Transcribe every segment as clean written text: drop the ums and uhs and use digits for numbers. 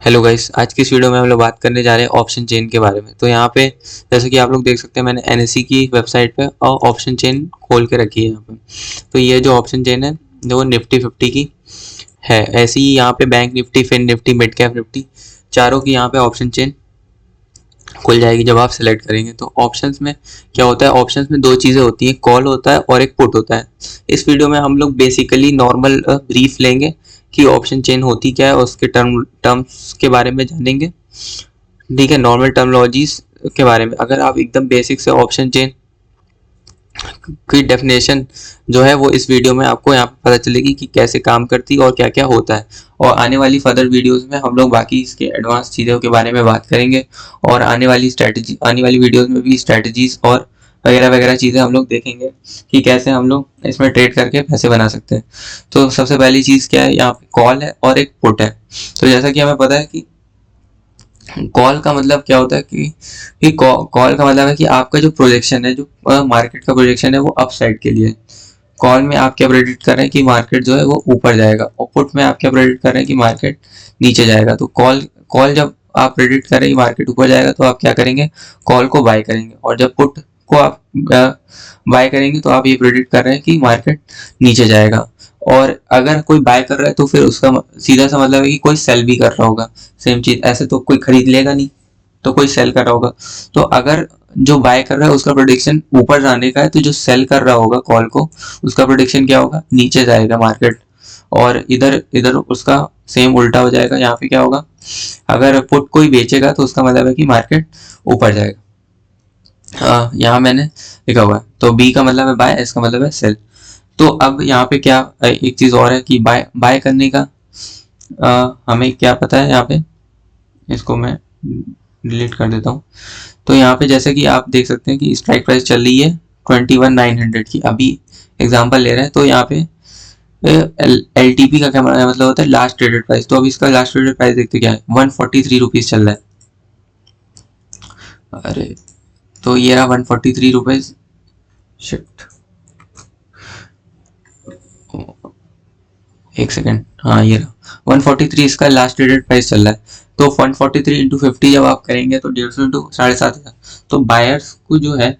Hello guys, आज की इस वीडियो में हम लोग बात करने जा रहे हैं ऑप्शन चेन के बारे में। तो यहाँ पे जैसे कि आप लोग देख सकते हैं, मैंने एनएसई की वेबसाइट पे ऑप्शन चेन खोल के रखी है यहाँ पे। तो ये जो ऑप्शन चेन है वो निफ्टी 50 की है। ऐसी ही यहाँ पे bank Nifty, fin Nifty, mid cap Nifty, चारों की यहाँ पे ऑप्शन चेन खुल जाएगी जब आप सिलेक्ट करेंगे। तो ऑप्शंस में क्या होता है, ऑप्शंस में दो चीज़ें होती हैं, कॉल होता है और एक पुट होता है। इस वीडियो में हम लोग बेसिकली नॉर्मल ब्रीफ लेंगे कि ऑप्शन चेन होती क्या है और उसके टर्म्स के बारे में जानेंगे। ठीक है, नॉर्मल टर्मोलॉजीज के बारे में। अगर आप एकदम बेसिक से ऑप्शन चेन की डेफिनेशन जो है वो इस वीडियो में आपको यहाँ पे पता चलेगी कि कैसे काम करती है और क्या क्या होता है। और आने वाली फर्दर वीडियोस में हम लोग बाकी इसके एडवांस चीज़ों के बारे में बात करेंगे। और आने वाली वीडियोस में भी स्ट्रेटजीज और वगैरह वगैरह चीज़ें हम लोग देखेंगे कि कैसे हम लोग इसमें ट्रेड करके पैसे बना सकते हैं। तो सबसे पहली चीज़ क्या है, यहाँ पे कॉल है और एक पुट है। तो जैसा कि हमें पता है कि कॉल का मतलब क्या होता है कि कॉल का मतलब है कि आपका जो प्रोजेक्शन है, जो मार्केट का प्रोजेक्शन है वो अप साइड के लिए है। कॉल में आप क्या प्रेडिक्ट कर रहे हैं कि मार्केट जो है वो ऊपर जाएगा, और पुट में आप क्या प्रेडिक्ट कर रहे हैं कि मार्केट नीचे जाएगा। तो कॉल कॉल जब आप प्रेडिक्ट कर रहे हैं कि मार्केट ऊपर जाएगा तो आप क्या करेंगे, कॉल को बाय करेंगे। और जब पुट को आप बाय करेंगे तो आप ये प्रेडिक्ट कर रहे हैं कि मार्केट नीचे जाएगा। और अगर कोई बाय कर रहा है तो फिर उसका सीधा सा मतलब है कि कोई सेल भी कर रहा होगा। सेम चीज, ऐसे तो कोई खरीद लेगा नहीं, तो कोई सेल कर रहा होगा। तो अगर जो बाय कर रहा है उसका प्रोडिक्शन ऊपर जाने का है, तो जो सेल कर रहा होगा कॉल को, उसका प्रोडिक्शन क्या होगा, नीचे जाएगा मार्केट। और इधर इधर उसका सेम उल्टा हो जाएगा। यहाँ पे क्या होगा, अगर पुट कोई बेचेगा तो उसका मतलब है कि मार्केट ऊपर जाएगा। यहाँ मैंने लिखा हुआ है। तो बी का मतलब है बाय, एस का मतलब है सेल। तो अब यहाँ पे क्या एक चीज और है कि बाय बाय करने का हमें क्या पता है। यहाँ पे इसको मैं डिलीट कर देता हूँ। तो यहाँ पे जैसे कि आप देख सकते हैं कि स्ट्राइक प्राइस चल रही है 21,900 की, अभी एग्जांपल ले रहे हैं। तो यहाँ पे एल का क्या मतलब होता है, लास्ट ट्रेडेड प्राइस। तो अब इसका लास्ट ट्रेडेड प्राइस देखते क्या है, 143 रुपीज चल रहा है। अरे, तो ये रहा 143 रुपीज। शिट, एक सेकेंड, हाँ ये रहा 143 इसका लास्ट ट्रेडेड प्राइस चल रहा है। तो 143 इंटू 50 जब आप करेंगे तो 150 इंटू 7,500। तो बायर्स को जो है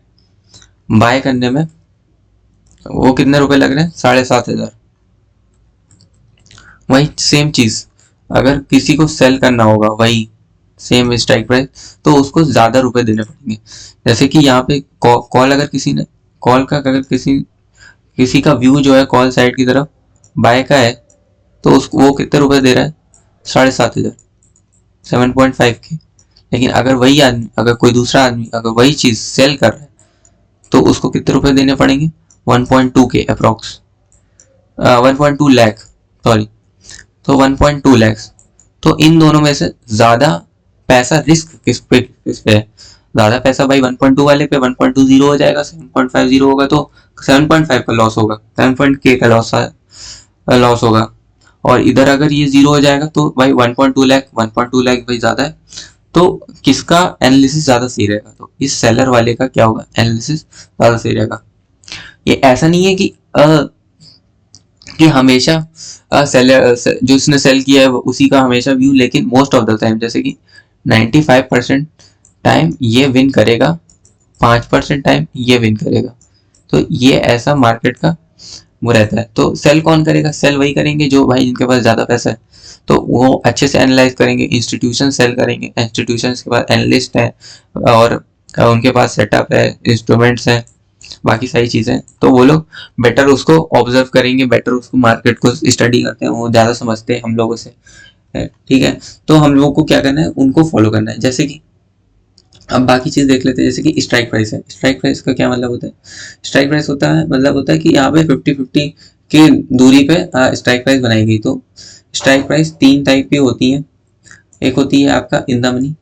बाय करने में वो कितने रुपए लग रहे हैं, 7,500। वही सेम चीज अगर किसी को सेल करना होगा, वही सेम स्ट्राइक प्राइस, तो उसको ज्यादा रुपए देने पड़ेंगे। जैसे कि यहाँ पे कॉल अगर किसी ने कॉल का अगर किसी किसी का व्यू जो है कॉल साइड की तरफ बाय का है, तो उसको वो कितने रुपए दे रहा है, 7,500, 7.5 के। लेकिन अगर वही आदमी, अगर कोई दूसरा आदमी अगर वही चीज सेल कर रहा है तो उसको कितने रुपए देने पड़ेंगे, 1.2 के अप्रोक्स, 1.2 लाख, सॉरी। तो 1.2 लाख। तो इन दोनों में से ज्यादा पैसा रिस्क किस पे है, ज्यादा पैसा भाई 1.2 वाले पे। 1.20 हो जाएगा, 7.50 होगा तो 7.5 का लॉस होगा, 7 का लॉस होगा। और इधर अगर ये जीरो हो जाएगा तो भाई 1.2 लाख, 1.2 लाख भाई ज्यादा है। तो किसका एनालिसिस ज्यादा सही रहेगा, तो इस सेलर वाले का क्या होगा, एनालिसिस ज्यादा सही रहेगा। ये ऐसा नहीं है कि हमेशा सेलर जो इसने सेल किया है उसी का हमेशा व्यू, लेकिन मोस्ट ऑफ द टाइम, जैसे कि 95% टाइम ये विन करेगा, 5% टाइम ये विन करेगा। तो ये ऐसा मार्केट का वो रहता है। तो सेल कौन करेगा, सेल वही करेंगे जो भाई जिनके पास ज्यादा पैसा है। तो वो अच्छे से एनालाइज करेंगे, इंस्टीट्यूशन सेल करेंगे, इंस्टीट्यूशन के बाद एनालिस्ट है और उनके पास सेटअप है, इंस्ट्रूमेंट्स हैं, बाकी सारी चीजें। तो वो लोग बेटर उसको ऑब्जर्व करेंगे, बेटर उसको मार्केट को स्टडी करते हैं, वो ज्यादा समझते हैं हम लोगों से, ठीक है। तो हम लोगों को क्या करना है, उनको फॉलो करना है। जैसे कि अब बाकी चीज देख लेते हैं। जैसे कि स्ट्राइक प्राइस है, स्ट्राइक प्राइस का क्या मतलब होता है, स्ट्राइक प्राइस होता है मतलब होता है कि यहाँ पे 50-50 की दूरी पे स्ट्राइक प्राइस बनाई गई। तो स्ट्राइक प्राइस तीन टाइप की होती है। एक होती है आपका इन द मनी,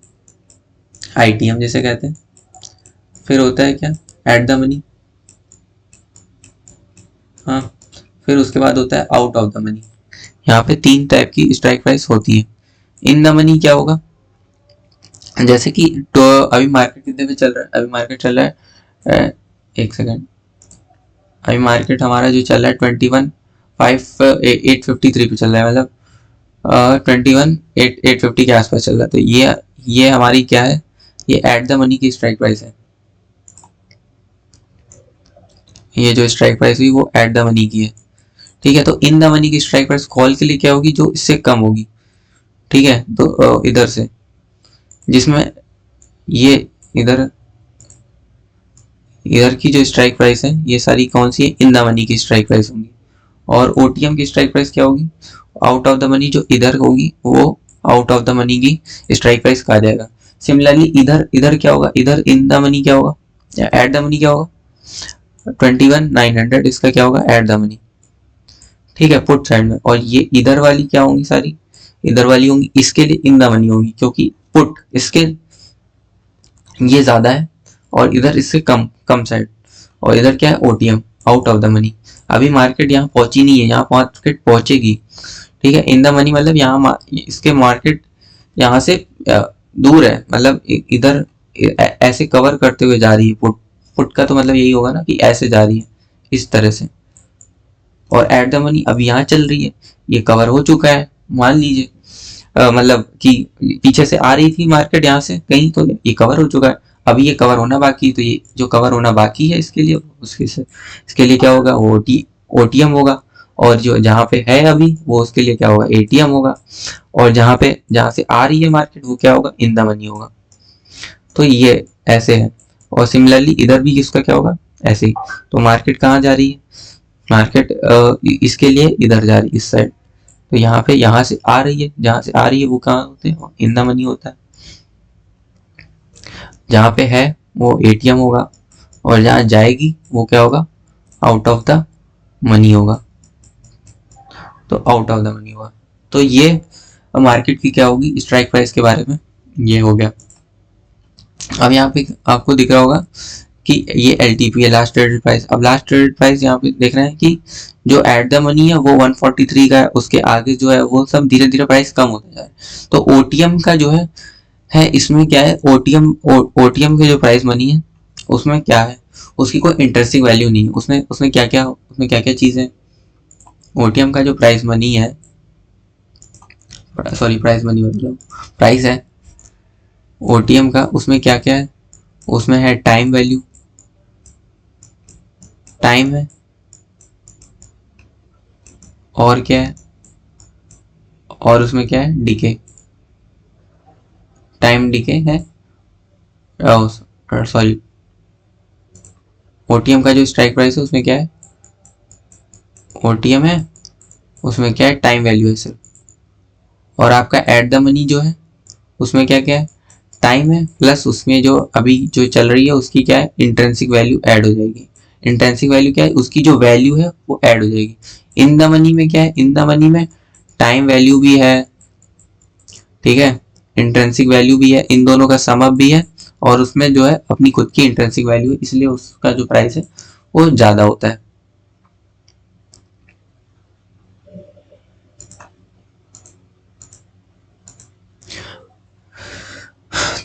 आईटीएम जैसे कहते हैं। फिर होता है क्या, एट द मनी, हाँ। फिर उसके बाद होता है आउट ऑफ द मनी। यहाँ पे तीन टाइप की स्ट्राइक प्राइस होती है। इन द मनी क्या होगा, जैसे कि तो अभी मार्केट कितने पे चल रहा है, अभी मार्केट चल रहा है, एक सेकेंड, अभी मार्केट हमारा जो चल रहा है 21,583 पे चल रहा है, मतलब 21,850 के आसपास चल रहा है। तो ये हमारी क्या है, ये एट द मनी की स्ट्राइक प्राइस है। ये जो स्ट्राइक प्राइस हुई वो एट द मनी की है, ठीक है। तो इन द मनी की स्ट्राइक प्राइस कॉल के लिए क्या होगी, जो इससे कम होगी, ठीक है। तो इधर से जिसमें ये इधर इधर की जो स्ट्राइक प्राइस है ये सारी कौन सी है, इन द मनी की स्ट्राइक प्राइस होंगी। और ओटीएम की स्ट्राइक प्राइस क्या होगी, आउट ऑफ द मनी जो इधर होगी वो आउट ऑफ द मनी की स्ट्राइक प्राइस कहा जाएगा। सिमिलरली इधर इधर क्या होगा, इधर इन द मनी क्या होगा या एट द मनी क्या होगा, 21,900 इसका क्या होगा, एट द मनी, ठीक है, पुट साइड में। और ये इधर वाली क्या होंगी, सारी इधर वाली होंगी, इसके लिए इन द मनी होगी, क्योंकि पुट इसके ये ज्यादा है और इधर इससे कम कम साइड। और इधर क्या है, OTM, out of the money. अभी मार्केट यहाँ पहुंची नहीं है, यहाँ मार्केट पहुंचेगी, ठीक है। इन द मनी मतलब यहाँ इसके मार्केट यहाँ से दूर है, मतलब इधर ऐसे कवर करते हुए जा रही है। पुट पुट का तो मतलब यही होगा ना कि ऐसे जा रही है इस तरह से। और एट द मनी अभी यहाँ चल रही है, ये कवर हो चुका है, मान लीजिए मतलब कि पीछे से आ रही थी मार्केट यहाँ से कहीं, तो ये कवर हो चुका है। अभी ये कवर होना बाकी, तो ये जो कवर होना बाकी है इसके लिए इसके लिए क्या होगा, ओटीएम होगा। और जो जहाँ पे है अभी वो उसके लिए क्या होगा, एटीएम होगा। और जहाँ से आ रही है मार्केट वो क्या होगा, इन द मनी होगा। तो ये ऐसे है। और सिमिलरली इधर भी इसका क्या होगा, ऐसे ही। तो मार्केट कहाँ जा रही है, मार्केट इसके लिए इधर जा रही है, इस साइड। तो यहाँ पे यहाँ से आ रही है, जहाँ से आ रही है वो कहाँ होते हैं, इन द मनी होता है। जहाँ पे है वो एटीएम होगा, और जहाँ जाएगी वो क्या होगा, आउट ऑफ द मनी होगा। तो आउट ऑफ द मनी होगा। तो ये मार्केट की क्या होगी, स्ट्राइक प्राइस के बारे में ये हो गया। अब यहाँ पे आपको दिख रहा होगा कि ये LTP है, लास्ट ट्रेडेड प्राइस। अब लास्ट ट्रेडेड प्राइस यहाँ पे देख रहे हैं कि जो एट द मनी है वो 143 का है, उसके आगे जो है वो सब धीरे धीरे प्राइस कम होता जा रहा है। तो ओटीएम का जो है इसमें क्या है, ओटीएम के जो प्राइस मनी है उसमें क्या है, उसकी कोई इंटरेस्टिंग वैल्यू नहीं है। उसमें क्या क्या चीज़ है, ओटीएम का जो प्राइस मनी है, सॉरी प्राइस मनी मतलब प्राइस है ओटीएम का, उसमें क्या क्या है, उसमें है टाइम वैल्यू, टाइम है, और क्या है, और उसमें क्या है, डीके, टाइम डीके है। सॉरी, ओटीएम का जो स्ट्राइक प्राइस है उसमें क्या है, ओटीएम है, उसमें क्या है, टाइम वैल्यू है सिर्फ। और आपका एट द मनी जो है उसमें क्या क्या है, टाइम है, प्लस उसमें जो अभी जो चल रही है उसकी क्या है, इंट्रिंसिक वैल्यू ऐड हो जाएगी। इंट्रिंसिक वैल्यू क्या है, उसकी जो वैल्यू है वो ऐड हो जाएगी। इन द मनी में क्या है, इन द मनी में टाइम वैल्यू भी है, ठीक है, इंट्रिंसिक वैल्यू भी है, इन दोनों का सम अप भी है, और उसमें जो है अपनी खुद की इंट्रिंसिक वैल्यू है, इसलिए उसका जो प्राइस है वो ज्यादा होता है।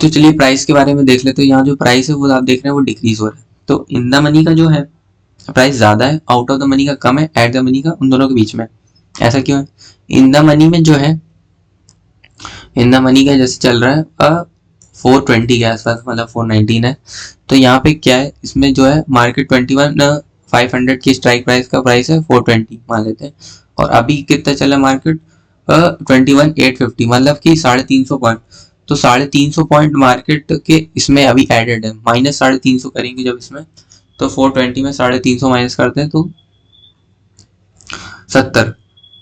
तो चलिए प्राइस के बारे में देख लेते हैं। यहाँ जो प्राइस है वो आप देख रहे हैं वो डिक्रीज हो रहा है। तो इन द मनी का जो है प्राइस ज्यादा है, आउट ऑफ द मनी का कम है, एट द मनी का उन दोनों के बीच में। ऐसा क्यों है, इन द मनी में जो है, इन द मनी का जैसे चल रहा है 420 के आसपास, मतलब 419 है। तो यहाँ पे क्या है, इसमें जो है मार्केट 21,500 की स्ट्राइक प्राइस का प्राइस है 420 मान लेते हैं। और अभी कितना चला मार्केट, 21,850, मतलब कि 350 पॉइंट। तो 350 पॉइंट मार्केट के इसमें अभी एडेड है, माइनस 350 करेंगे जब इसमें, तो 420 में 350 माइनस करते हैं तो 70।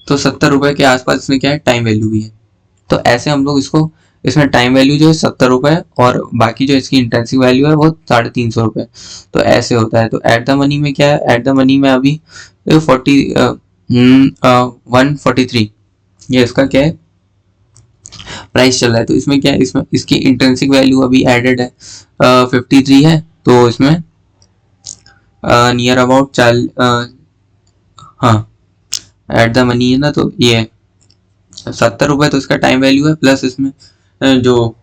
तो 70 रुपए के आसपास इसमें क्या है, टाइम वैल्यू भी है। तो ऐसे हम लोग इसको, इसमें टाइम वैल्यू जो है 70 रुपए, और बाकी जो इसकी इंटेंसिव वैल्यू है वो 350 रुपए। तो ऐसे होता है। तो एट द मनी में क्या है, एट द मनी में अभी 143 ये इसका क्या है, प्राइस चल रहा है। तो इसमें क्या है, इसमें इसकी इंट्रिंसिक वैल्यू अभी एडेड है 53 है। तो इसमें नियर अबाउट हाँ एट द मनी है ना, तो ये 70 रुपए तो इसका टाइम वैल्यू है, प्लस इसमें जो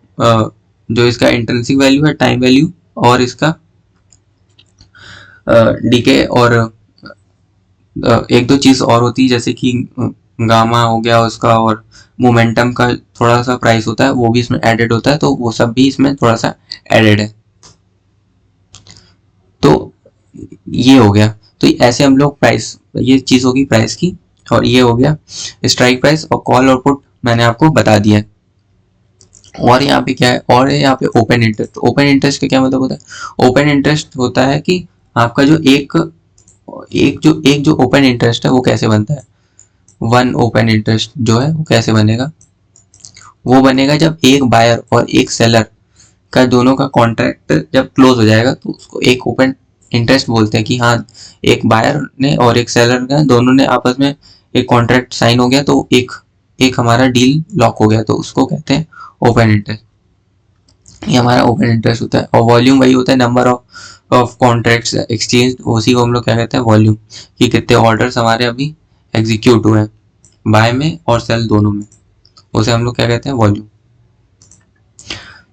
इसका इंट्रिंसिक वैल्यू है, टाइम वैल्यू, और इसका डीके, और एक दो चीज और होती है जैसे कि गामा हो गया उसका, और मोमेंटम का थोड़ा सा प्राइस होता है वो भी इसमें एडेड होता है, तो वो सब भी इसमें थोड़ा सा एडेड है। तो ये हो गया। तो ऐसे हम लोग प्राइस, ये चीज़ होगी प्राइस की, और ये हो गया स्ट्राइक प्राइस, और कॉल और पुट मैंने आपको बता दिया है। और यहाँ पे क्या है, और यहाँ पे ओपन इंटरेस्ट। ओपन इंटरेस्ट का क्या मतलब होता है? ओपन इंटरेस्ट होता है कि आपका जो एक जो ओपन इंटरेस्ट है वो कैसे बनता है। वन ओपन इंटरेस्ट जो है वो कैसे बनेगा, वो बनेगा जब एक बायर और एक सेलर का दोनों का कॉन्ट्रैक्ट जब क्लोज हो जाएगा तो उसको एक ओपन इंटरेस्ट बोलते हैं, कि हाँ एक बायर ने और एक सेलर ने दोनों ने आपस में एक कॉन्ट्रैक्ट साइन हो गया, तो एक एक हमारा डील लॉक हो गया, तो उसको कहते हैं ओपन इंटरेस्ट। ये हमारा ओपन इंटरेस्ट होता है। और वॉल्यूम वही होता है, नंबर ऑफ कॉन्ट्रैक्ट्स एक्सचेंज, उसी को हम लोग क्या कहते हैं, वॉल्यूम, कि कितने ऑर्डर्स हमारे अभी एग्जीक्यूट हुए हैं बाय में और सेल दोनों में, उसे हम लोग क्या कहते हैं, वॉल्यूम।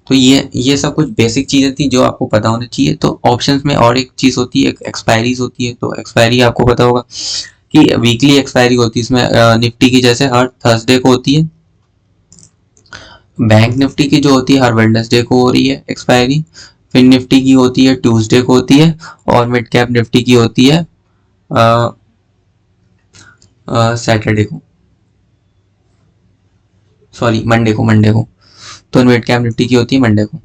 तो ये सब कुछ बेसिक चीज़ें थी जो आपको पता होना चाहिए। तो ऑप्शंस में और एक चीज़ होती है, एक एक्सपायरीज होती है। तो एक्सपायरी आपको पता होगा कि वीकली एक्सपायरी होती है इसमें, निफ्टी की जैसे हर थर्सडे को होती है। बैंक निफ्टी की जो होती है हर वेडनेसडे को हो रही है एक्सपायरी। फिर निफ्टी की होती है ट्यूसडे को होती है, और मिड कैप निफ्टी की होती है सैटरडे को, सॉरी मंडे को। तो मिड कैप निफ्टी की होती है मंडे को।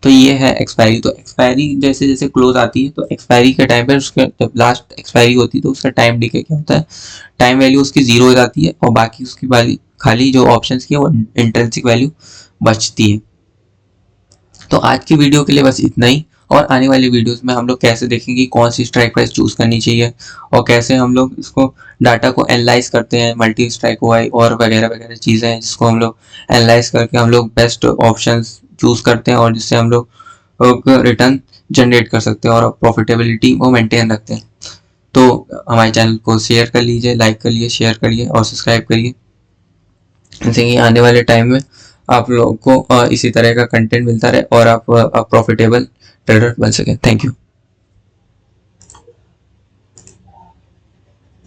तो ये है एक्सपायरी। तो एक्सपायरी जैसे जैसे क्लोज आती है, तो एक्सपायरी के टाइम पे उसके जब लास्ट एक्सपायरी होती है तो उसका टाइम डिके क्या होता है, टाइम वैल्यू उसकी जीरो हो जाती है, और बाकी उसकी वाली खाली जो ऑप्शंस की है वो इंट्रिंसिक वैल्यू बचती है। तो आज की वीडियो के लिए बस इतना ही। और आने वाली वीडियोस में हम लोग कैसे देखेंगे कौन सी स्ट्राइक प्राइस चूज करनी चाहिए, और कैसे हम लोग इसको डाटा को एनालाइज करते हैं, मल्टी स्ट्राइक वाई और वगैरह वगैरह चीज़ें हैं जिसको हम लोग एनालाइज करके हम लोग बेस्ट ऑप्शंस चूज करते हैं, और जिससे हम लोग रिटर्न जनरेट कर सकते हैं और प्रॉफिटेबिलिटी को मेंटेन रखते हैं। तो हमारे चैनल को शेयर कर लीजिए, लाइक करिए, शेयर करिए और सब्सक्राइब करिए, जैसे कि आने वाले टाइम में आप लोगों को इसी तरह का कंटेंट मिलता रहे और आप प्रॉफिटेबल ट्रेडर बन सकें। Thank you.